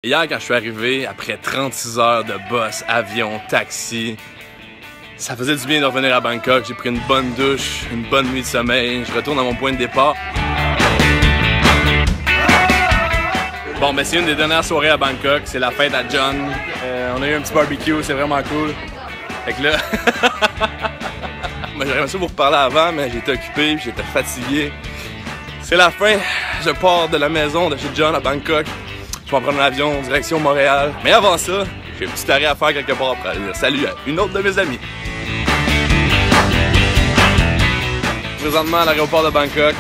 Hier, quand je suis arrivé, après 36 heures de bus, avion, taxi, ça faisait du bien de revenir à Bangkok. J'ai pris une bonne douche, une bonne nuit de sommeil. Je retourne à mon point de départ. Bon, ben c'est une des dernières soirées à Bangkok. C'est la fête à John. On a eu un petit barbecue, c'est vraiment cool. Fait que là... J'aurais aimé ça vous reparler avant, mais j'étais occupé, j'étais fatigué. C'est la fin. Je pars de la maison de chez John à Bangkok. Je vais prendre un avion direction Montréal. Mais avant ça, j'ai un petit arrêt à faire quelque part pour aller dire salut à une autre de mes amies. Présentement à l'aéroport de Bangkok,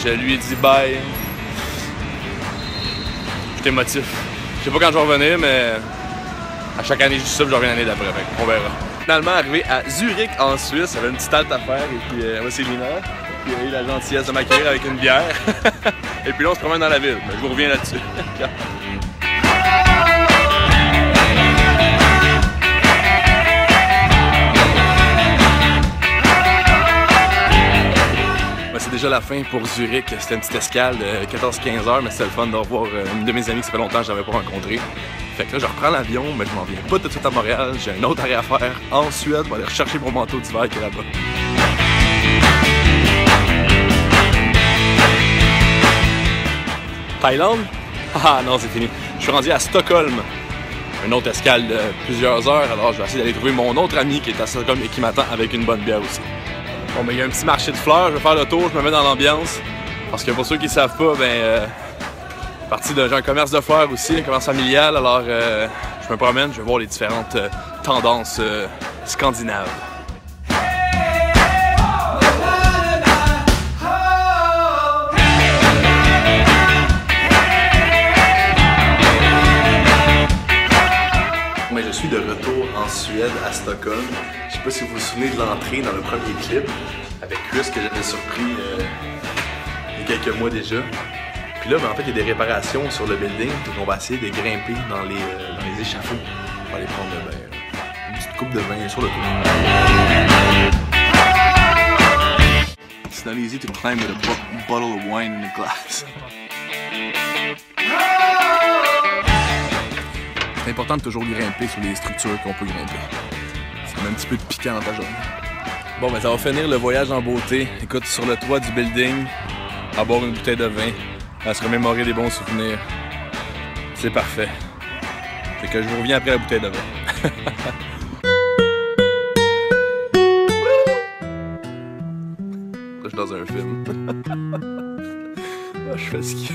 je lui ai dit bye. J'étais émotif. Je sais pas quand je vais revenir, mais à chaque année je dis ça, je reviens l'année d'après. On verra. Finalement arrivé à Zurich en Suisse, j'avais une petite halte à faire et puis moi c'est Lina. Puis il a eu la gentillesse de m'accueillir avec une bière. Et puis là on se promène dans la ville, mais je vous reviens là-dessus. C'est déjà la fin pour Zurich. C'était une petite escale de 14-15 heures, mais c'était le fun de revoir une de mes amies que ça fait longtemps que je n'avais pas rencontré. Fait que là, je reprends l'avion, mais je m'en viens pas tout de suite à Montréal. J'ai un autre arrêt à faire en Suède pour aller rechercher mon manteau d'hiver qui est là-bas. Thaïlande? Ah non, c'est fini. Je suis rendu à Stockholm. Une autre escale de plusieurs heures, alors je vais essayer d'aller trouver mon autre ami qui est à Stockholm et qui m'attend avec une bonne bière aussi. Bon, ben il y a un petit marché de fleurs, je vais faire le tour, je me mets dans l'ambiance. Parce que pour ceux qui ne savent pas, ben partie d'un commerce de fleurs aussi, un commerce familial, alors je me promène, je vais voir les différentes tendances scandinaves. Mais je suis de retour en Suède, à Stockholm. Je sais pas si vous vous souvenez de l'entrée dans le premier clip avec Chris que j'avais surpris il y a quelques mois déjà. Puis là, ben, en fait, il y a des réparations sur le building, donc on va essayer de grimper dans les échafauds. On va aller prendre une petite coupe de vin sur le tour. It's not easy to climb with a bottle of wine in a glass. C'est important de toujours grimper sur les structures qu'on peut grimper. Ça met un petit peu de piquant dans ta journée. Bon, ben ça va finir le voyage en beauté. Écoute, sur le toit du building, à boire une bouteille de vin, à se remémorer des bons souvenirs. C'est parfait. Fait que je vous reviens après la bouteille de vin. Je suis dans un film. Je suis fatigué.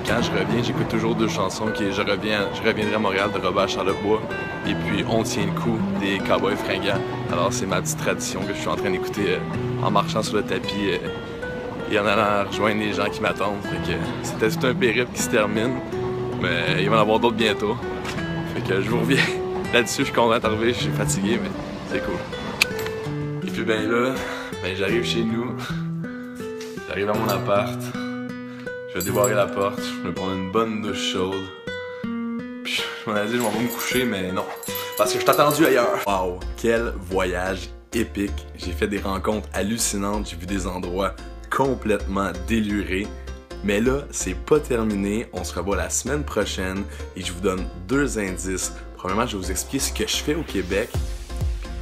Quand je reviens, j'écoute toujours deux chansons qui est Je reviendrai à Montréal de Robert Charlebois et puis On tient le coup des Cowboys fringants. Alors c'est ma petite tradition que je suis en train d'écouter en marchant sur le tapis et en allant rejoindre les gens qui m'attendent. C'était tout un périple qui se termine, mais il va y en avoir d'autres bientôt. Fait que je vous reviens là-dessus, je suis content d'arriver, je suis fatigué, mais c'est cool. Et puis ben là, j'arrive chez nous, j'arrive à mon appart. Je vais débarrer la porte, je me prends une bonne douche chaude. Puis je m'en ai dit je m'en vais me coucher, mais non. Parce que je t'ai attendu ailleurs. Wow, quel voyage épique. J'ai fait des rencontres hallucinantes, j'ai vu des endroits complètement délurés. Mais là, c'est pas terminé. On se revoit la semaine prochaine et je vous donne deux indices. Premièrement, je vais vous expliquer ce que je fais au Québec.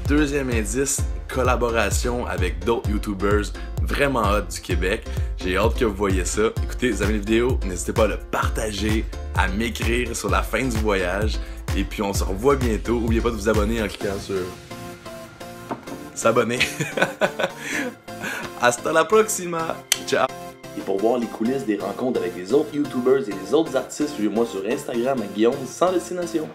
Deuxième indice, collaboration avec d'autres YouTubers vraiment hot du Québec. J'ai hâte que vous voyez ça. Écoutez, vous avez une vidéo, n'hésitez pas à le partager, à m'écrire sur la fin du voyage. Et puis on se revoit bientôt. N'oubliez pas de vous abonner en cliquant sur s'abonner. Hasta la próxima. Ciao. Et pour voir les coulisses des rencontres avec les autres YouTubers et les autres artistes, suivez-moi sur Instagram à Guillaume sans destination.